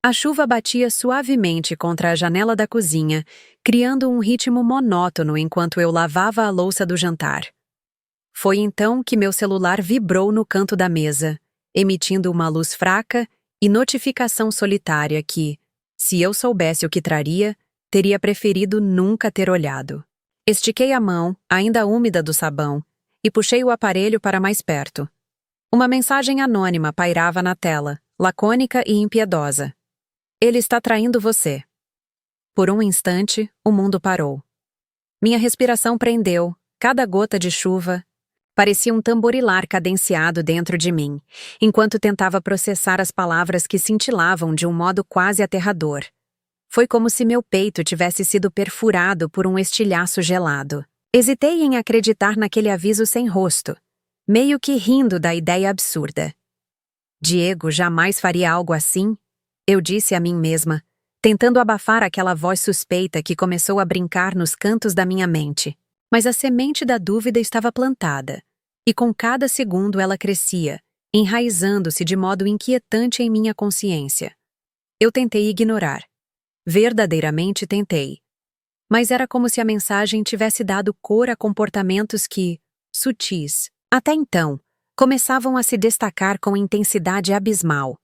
A chuva batia suavemente contra a janela da cozinha, criando um ritmo monótono enquanto eu lavava a louça do jantar. Foi então que meu celular vibrou no canto da mesa, emitindo uma luz fraca e notificação solitária que, se eu soubesse o que traria, teria preferido nunca ter olhado. Estiquei a mão, ainda úmida do sabão, e puxei o aparelho para mais perto. Uma mensagem anônima pairava na tela, lacônica e impiedosa. Ele está traindo você. Por um instante, o mundo parou. Minha respiração prendeu, cada gota de chuva parecia um tamborilar cadenciado dentro de mim, enquanto tentava processar as palavras que cintilavam de um modo quase aterrador. Foi como se meu peito tivesse sido perfurado por um estilhaço gelado. Hesitei em acreditar naquele aviso sem rosto, meio que rindo da ideia absurda. Diego jamais faria algo assim? Eu disse a mim mesma, tentando abafar aquela voz suspeita que começou a brincar nos cantos da minha mente. Mas a semente da dúvida estava plantada, e com cada segundo ela crescia, enraizando-se de modo inquietante em minha consciência. Eu tentei ignorar. Verdadeiramente tentei. Mas era como se a mensagem tivesse dado cor a comportamentos que, sutis, até então, começavam a se destacar com intensidade abismal.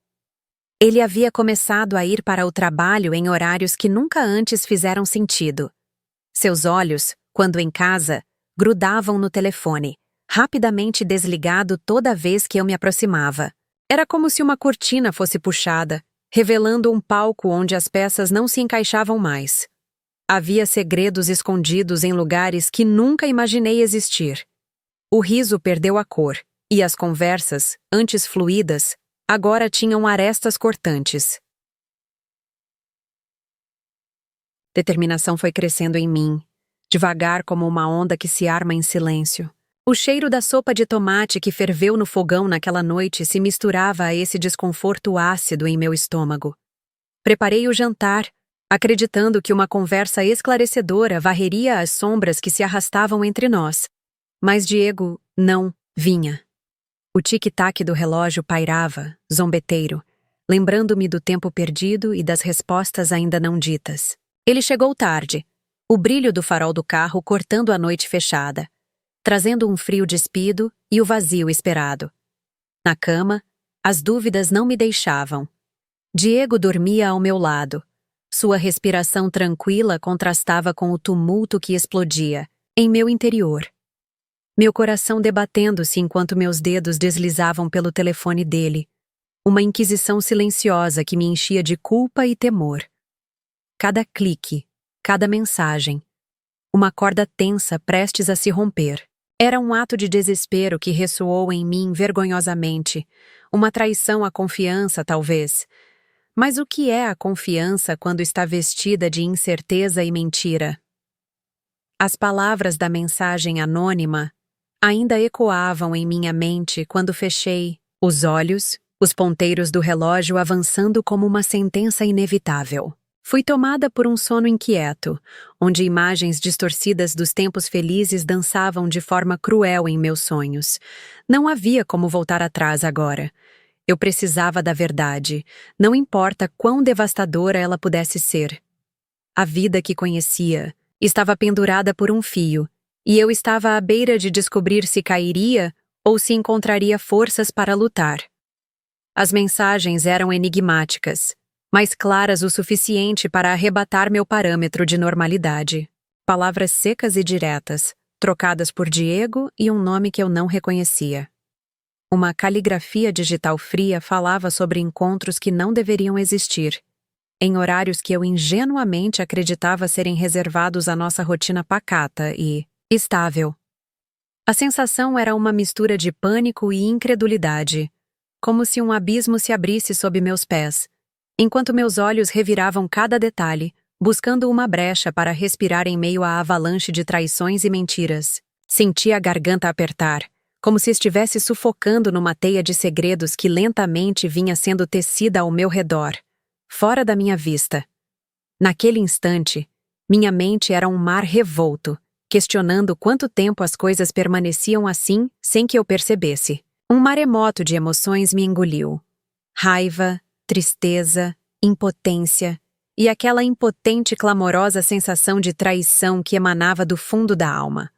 Ele havia começado a ir para o trabalho em horários que nunca antes fizeram sentido. Seus olhos, quando em casa, grudavam no telefone, rapidamente desligado toda vez que eu me aproximava. Era como se uma cortina fosse puxada, revelando um palco onde as peças não se encaixavam mais. Havia segredos escondidos em lugares que nunca imaginei existir. O riso perdeu a cor, e as conversas, antes fluídas, agora tinham arestas cortantes. Determinação foi crescendo em mim, devagar como uma onda que se arma em silêncio. O cheiro da sopa de tomate que ferveu no fogão naquela noite se misturava a esse desconforto ácido em meu estômago. Preparei o jantar, acreditando que uma conversa esclarecedora varreria as sombras que se arrastavam entre nós. Mas Diego não vinha. O tic-tac do relógio pairava, zombeteiro, lembrando-me do tempo perdido e das respostas ainda não ditas. Ele chegou tarde, o brilho do farol do carro cortando a noite fechada, trazendo um frio despido e o vazio esperado. Na cama, as dúvidas não me deixavam. Diego dormia ao meu lado. Sua respiração tranquila contrastava com o tumulto que explodia em meu interior. Meu coração debatendo-se enquanto meus dedos deslizavam pelo telefone dele. Uma inquisição silenciosa que me enchia de culpa e temor. Cada clique, cada mensagem. Uma corda tensa prestes a se romper. Era um ato de desespero que ressoou em mim vergonhosamente. Uma traição à confiança, talvez. Mas o que é a confiança quando está vestida de incerteza e mentira? As palavras da mensagem anônima ainda ecoavam em minha mente quando fechei os olhos, os ponteiros do relógio avançando como uma sentença inevitável. Fui tomada por um sono inquieto, onde imagens distorcidas dos tempos felizes dançavam de forma cruel em meus sonhos. Não havia como voltar atrás agora. Eu precisava da verdade, não importa quão devastadora ela pudesse ser. A vida que conhecia estava pendurada por um fio, e eu estava à beira de descobrir se cairia ou se encontraria forças para lutar. As mensagens eram enigmáticas, mas claras o suficiente para arrebatar meu parâmetro de normalidade. Palavras secas e diretas, trocadas por Diego e um nome que eu não reconhecia. Uma caligrafia digital fria falava sobre encontros que não deveriam existir, em horários que eu ingenuamente acreditava serem reservados à nossa rotina pacata e estável. A sensação era uma mistura de pânico e incredulidade, como se um abismo se abrisse sob meus pés, enquanto meus olhos reviravam cada detalhe, buscando uma brecha para respirar em meio à avalanche de traições e mentiras. Senti a garganta apertar, como se estivesse sufocando numa teia de segredos que lentamente vinha sendo tecida ao meu redor, fora da minha vista. Naquele instante, minha mente era um mar revolto, questionando quanto tempo as coisas permaneciam assim sem que eu percebesse. Um maremoto de emoções me engoliu. Raiva, tristeza, impotência e aquela impotente e clamorosa sensação de traição que emanava do fundo da alma.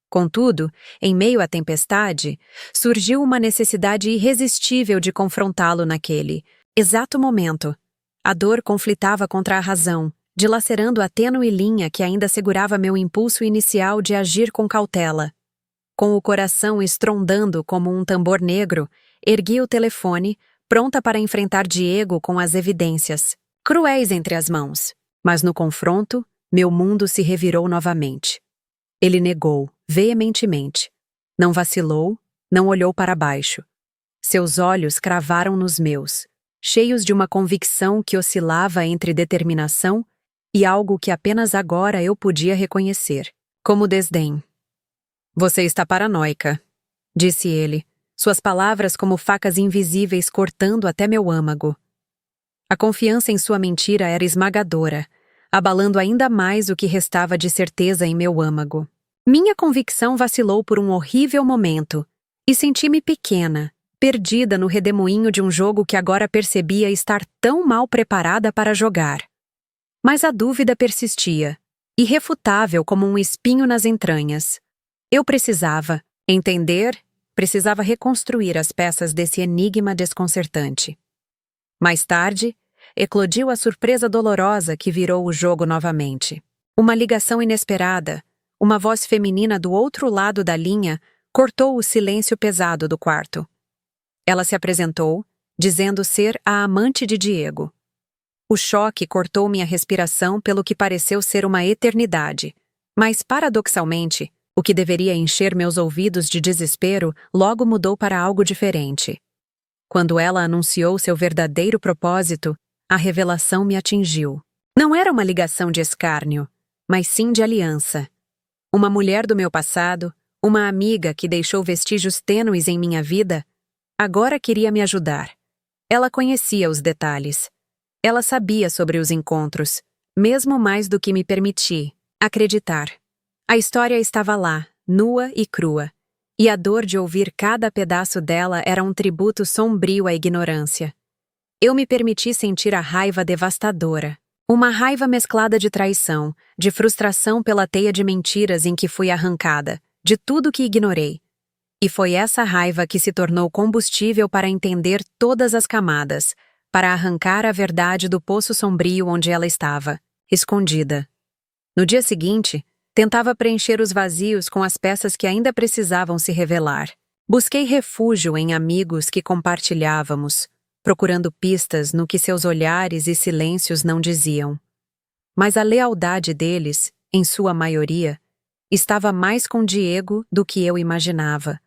Contudo, em meio à tempestade, surgiu uma necessidade irresistível de confrontá-lo naquele exato momento. A dor conflitava contra a razão, dilacerando a tênue linha que ainda segurava meu impulso inicial de agir com cautela. Com o coração estrondando como um tambor negro, ergui o telefone, pronta para enfrentar Diego com as evidências, cruéis entre as mãos. Mas no confronto, meu mundo se revirou novamente. Ele negou, veementemente. Não vacilou, não olhou para baixo. Seus olhos cravaram nos meus, cheios de uma convicção que oscilava entre determinação e algo que apenas agora eu podia reconhecer, como desdém. "Você está paranoica", disse ele, suas palavras como facas invisíveis cortando até meu âmago. A confiança em sua mentira era esmagadora, abalando ainda mais o que restava de certeza em meu âmago. Minha convicção vacilou por um horrível momento, e senti-me pequena, perdida no redemoinho de um jogo que agora percebia estar tão mal preparada para jogar. Mas a dúvida persistia, irrefutável como um espinho nas entranhas. Eu precisava entender, precisava reconstruir as peças desse enigma desconcertante. Mais tarde, eclodiu a surpresa dolorosa que virou o jogo novamente. Uma ligação inesperada, uma voz feminina do outro lado da linha cortou o silêncio pesado do quarto. Ela se apresentou, dizendo ser a amante de Diego. O choque cortou minha respiração pelo que pareceu ser uma eternidade, mas, paradoxalmente, o que deveria encher meus ouvidos de desespero logo mudou para algo diferente. Quando ela anunciou seu verdadeiro propósito, a revelação me atingiu. Não era uma ligação de escárnio, mas sim de aliança. Uma mulher do meu passado, uma amiga que deixou vestígios tênues em minha vida, agora queria me ajudar. Ela conhecia os detalhes. Ela sabia sobre os encontros, mesmo mais do que me permiti acreditar. A história estava lá, nua e crua, e a dor de ouvir cada pedaço dela era um tributo sombrio à ignorância. Eu me permiti sentir a raiva devastadora. Uma raiva mesclada de traição, de frustração pela teia de mentiras em que fui arrancada, de tudo que ignorei. E foi essa raiva que se tornou combustível para entender todas as camadas, para arrancar a verdade do poço sombrio onde ela estava, escondida. No dia seguinte, tentava preencher os vazios com as peças que ainda precisavam se revelar. Busquei refúgio em amigos que compartilhávamos, procurando pistas no que seus olhares e silêncios não diziam. Mas a lealdade deles, em sua maioria, estava mais com Diego do que eu imaginava.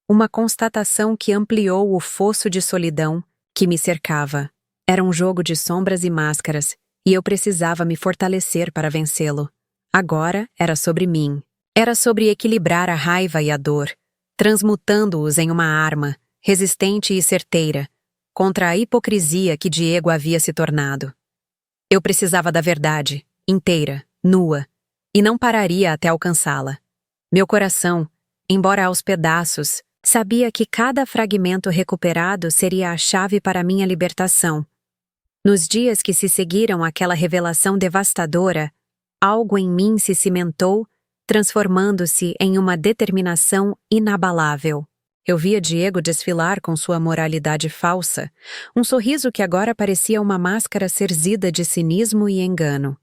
Uma constatação que ampliou o fosso de solidão que me cercava. Era um jogo de sombras e máscaras, e eu precisava me fortalecer para vencê-lo. Agora era sobre mim. Era sobre equilibrar a raiva e a dor, transmutando-os em uma arma, resistente e certeira, contra a hipocrisia que Diego havia se tornado. Eu precisava da verdade, inteira, nua, e não pararia até alcançá-la. Meu coração, embora aos pedaços, sabia que cada fragmento recuperado seria a chave para minha libertação. Nos dias que se seguiram àquela revelação devastadora, algo em mim se cimentou, transformando-se em uma determinação inabalável. Eu via Diego desfilar com sua moralidade falsa, um sorriso que agora parecia uma máscara cerzida de cinismo e engano.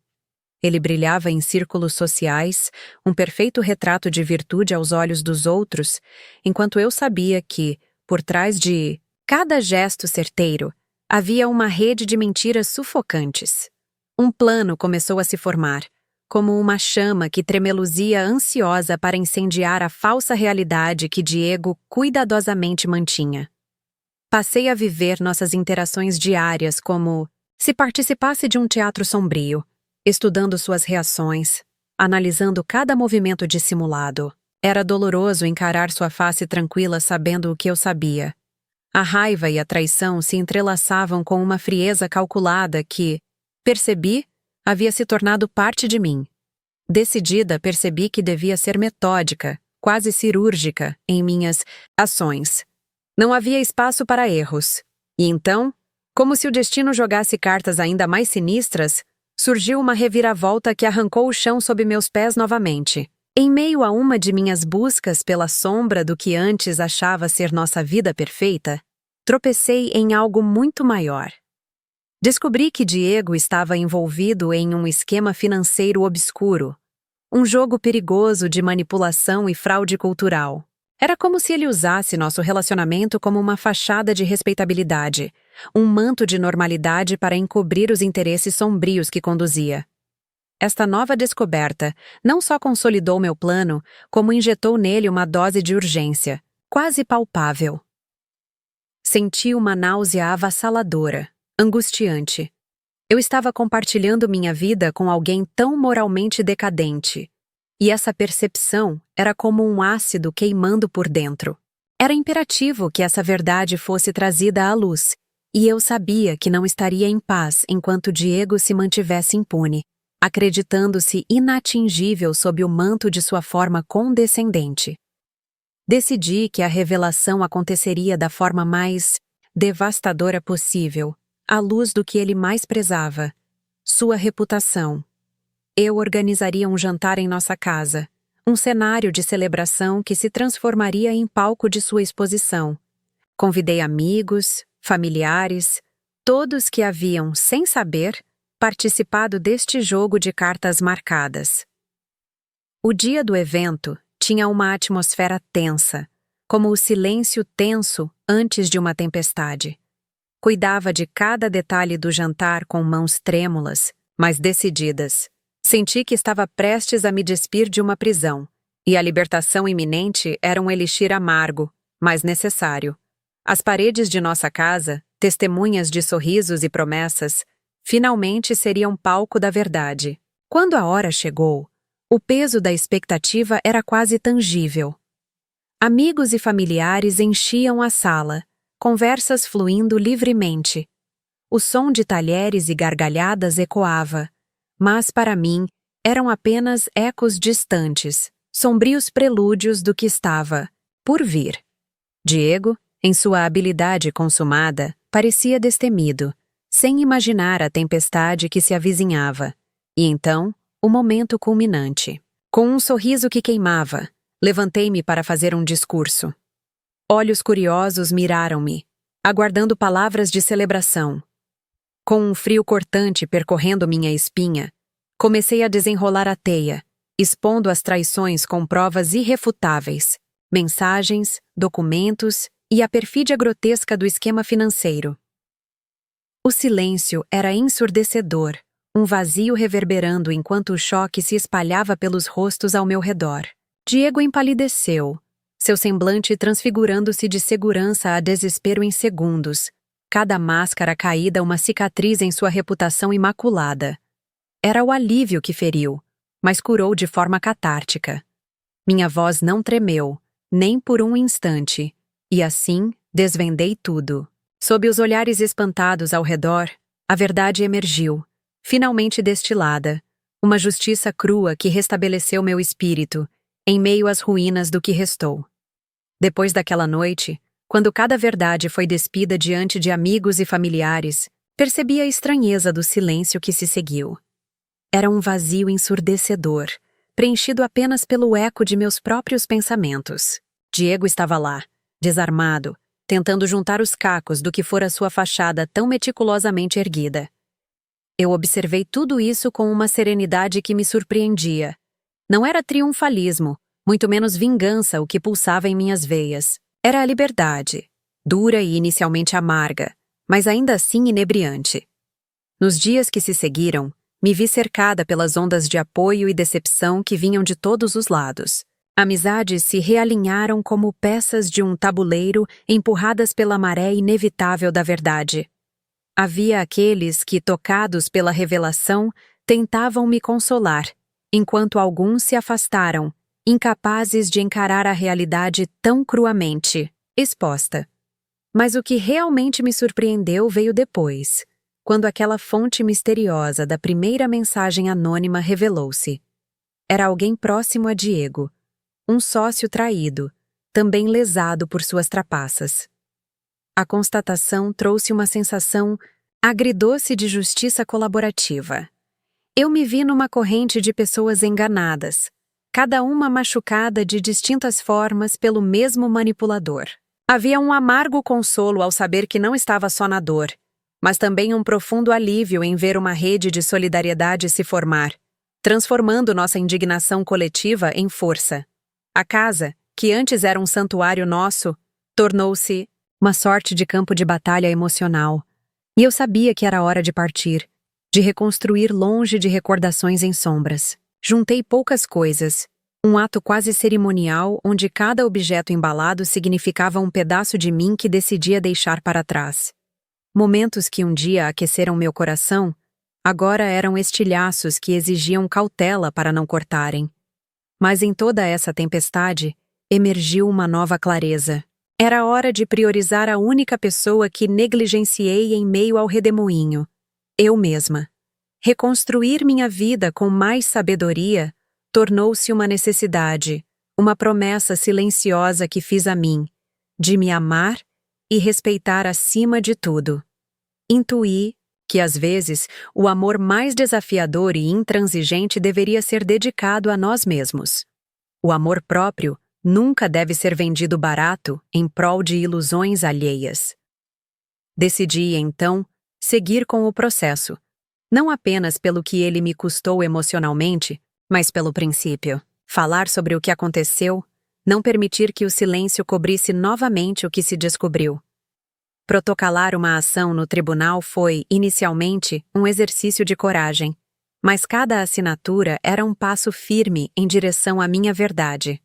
Ele brilhava em círculos sociais, um perfeito retrato de virtude aos olhos dos outros, enquanto eu sabia que, por trás de cada gesto certeiro, havia uma rede de mentiras sufocantes. Um plano começou a se formar, como uma chama que tremeluzia ansiosa para incendiar a falsa realidade que Diego cuidadosamente mantinha. Passei a viver nossas interações diárias como se participasse de um teatro sombrio, estudando suas reações, analisando cada movimento dissimulado. Era doloroso encarar sua face tranquila sabendo o que eu sabia. A raiva e a traição se entrelaçavam com uma frieza calculada que, percebi, havia se tornado parte de mim. Decidida, percebi que devia ser metódica, quase cirúrgica, em minhas ações. Não havia espaço para erros. E então, Como se o destino jogasse cartas ainda mais sinistras, surgiu uma reviravolta que arrancou o chão sob meus pés novamente. Em meio a uma de minhas buscas pela sombra do que antes achava ser nossa vida perfeita, tropecei em algo muito maior. Descobri que Diego estava envolvido em um esquema financeiro obscuro, um jogo perigoso de manipulação e fraude cultural. Era como se ele usasse nosso relacionamento como uma fachada de respeitabilidade, um manto de normalidade para encobrir os interesses sombrios que conduzia. Esta nova descoberta não só consolidou meu plano, como injetou nele uma dose de urgência, quase palpável. Senti uma náusea avassaladora, angustiante. Eu estava compartilhando minha vida com alguém tão moralmente decadente, e essa percepção era como um ácido queimando por dentro. Era imperativo que essa verdade fosse trazida à luz, e eu sabia que não estaria em paz enquanto Diego se mantivesse impune, acreditando-se inatingível sob o manto de sua forma condescendente. Decidi que a revelação aconteceria da forma mais devastadora possível, à luz do que ele mais prezava, sua reputação. Eu organizaria um jantar em nossa casa, um cenário de celebração que se transformaria em palco de sua exposição. Convidei amigos, familiares, todos que haviam, sem saber, participado deste jogo de cartas marcadas. O dia do evento tinha uma atmosfera tensa, como o silêncio tenso antes de uma tempestade. Cuidava de cada detalhe do jantar com mãos trêmulas, mas decididas. Senti que estava prestes a me despir de uma prisão, e a libertação iminente era um elixir amargo, mas necessário. As paredes de nossa casa, testemunhas de sorrisos e promessas, finalmente seriam palco da verdade. Quando a hora chegou, o peso da expectativa era quase tangível. Amigos e familiares enchiam a sala, conversas fluindo livremente. O som de talheres e gargalhadas ecoava, mas para mim eram apenas ecos distantes, sombrios prelúdios do que estava por vir. Diego, em sua habilidade consumada, parecia destemido, sem imaginar a tempestade que se avizinhava. E então, o momento culminante. Com um sorriso que queimava, levantei-me para fazer um discurso. Olhos curiosos miraram-me, aguardando palavras de celebração. Com um frio cortante percorrendo minha espinha, comecei a desenrolar a teia, expondo as traições com provas irrefutáveis, mensagens, documentos e a perfídia grotesca do esquema financeiro. O silêncio era ensurdecedor, um vazio reverberando enquanto o choque se espalhava pelos rostos ao meu redor. Diego empalideceu, seu semblante transfigurando-se de segurança a desespero em segundos, cada máscara caída uma cicatriz em sua reputação imaculada. Era o alívio que feriu, mas curou de forma catártica. Minha voz não tremeu, nem por um instante, e assim desvendei tudo. Sob os olhares espantados ao redor, a verdade emergiu, finalmente destilada, uma justiça crua que restabeleceu meu espírito, em meio às ruínas do que restou. Depois daquela noite, quando cada verdade foi despida diante de amigos e familiares, percebi a estranheza do silêncio que se seguiu. Era um vazio ensurdecedor, preenchido apenas pelo eco de meus próprios pensamentos. Diego estava lá, desarmado, tentando juntar os cacos do que fora sua fachada tão meticulosamente erguida. Eu observei tudo isso com uma serenidade que me surpreendia. Não era triunfalismo, muito menos vingança o que pulsava em minhas veias. Era a liberdade, dura e inicialmente amarga, mas ainda assim inebriante. Nos dias que se seguiram, me vi cercada pelas ondas de apoio e decepção que vinham de todos os lados. Amizades se realinharam como peças de um tabuleiro empurradas pela maré inevitável da verdade. Havia aqueles que, tocados pela revelação, tentavam me consolar, enquanto alguns se afastaram, incapazes de encarar a realidade tão cruamente exposta. Mas o que realmente me surpreendeu veio depois, quando aquela fonte misteriosa da primeira mensagem anônima revelou-se. Era alguém próximo a Diego, um sócio traído, também lesado por suas trapaças. A constatação trouxe uma sensação agridoce de justiça colaborativa. Eu me vi numa corrente de pessoas enganadas, cada uma machucada de distintas formas pelo mesmo manipulador. Havia um amargo consolo ao saber que não estava só na dor, mas também um profundo alívio em ver uma rede de solidariedade se formar, transformando nossa indignação coletiva em força. A casa, que antes era um santuário nosso, tornou-se uma sorte de campo de batalha emocional. E eu sabia que era hora de partir, de reconstruir longe de recordações em sombras. Juntei poucas coisas, um ato quase cerimonial onde cada objeto embalado significava um pedaço de mim que decidia deixar para trás. Momentos que um dia aqueceram meu coração, agora eram estilhaços que exigiam cautela para não cortarem. Mas em toda essa tempestade, emergiu uma nova clareza. Era hora de priorizar a única pessoa que negligenciei em meio ao redemoinho. Eu mesma. Reconstruir minha vida com mais sabedoria tornou-se uma necessidade, uma promessa silenciosa que fiz a mim, de me amar e respeitar acima de tudo. Intuí que, às vezes, o amor mais desafiador e intransigente deveria ser dedicado a nós mesmos. O amor próprio nunca deve ser vendido barato em prol de ilusões alheias. Decidi, então, seguir com o processo, não apenas pelo que ele me custou emocionalmente, mas pelo princípio. Falar sobre o que aconteceu, não permitir que o silêncio cobrisse novamente o que se descobriu. Protocolar uma ação no tribunal foi, inicialmente, um exercício de coragem, mas cada assinatura era um passo firme em direção à minha verdade.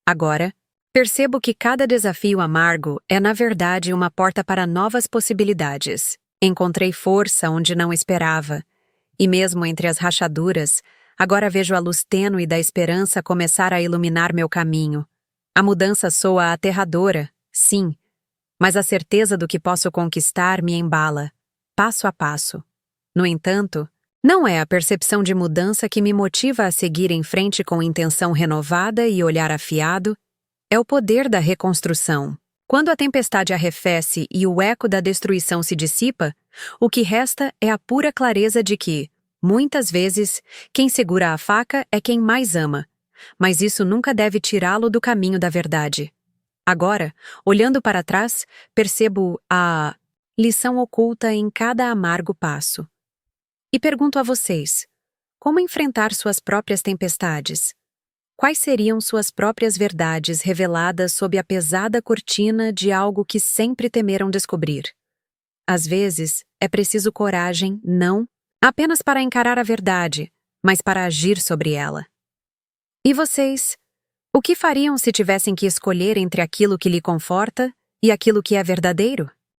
Agora, percebo que cada desafio amargo é, na verdade, uma porta para novas possibilidades. Encontrei força onde não esperava, e mesmo entre as rachaduras, agora vejo a luz tênue da esperança começar a iluminar meu caminho. A mudança soa aterradora, sim, mas a certeza do que posso conquistar me embala, passo a passo. No entanto, não é a percepção de mudança que me motiva a seguir em frente com intenção renovada e olhar afiado, é o poder da reconstrução. Quando a tempestade arrefece e o eco da destruição se dissipa, o que resta é a pura clareza de que, muitas vezes, quem segura a faca é quem mais ama, mas isso nunca deve tirá-lo do caminho da verdade. Agora, olhando para trás, percebo a lição oculta em cada amargo passo. E pergunto a vocês, como enfrentar suas próprias tempestades? Quais seriam suas próprias verdades reveladas sob a pesada cortina de algo que sempre temeram descobrir? Às vezes, é preciso coragem, não apenas para encarar a verdade, mas para agir sobre ela. E vocês? O que fariam se tivessem que escolher entre aquilo que lhe conforta e aquilo que é verdadeiro?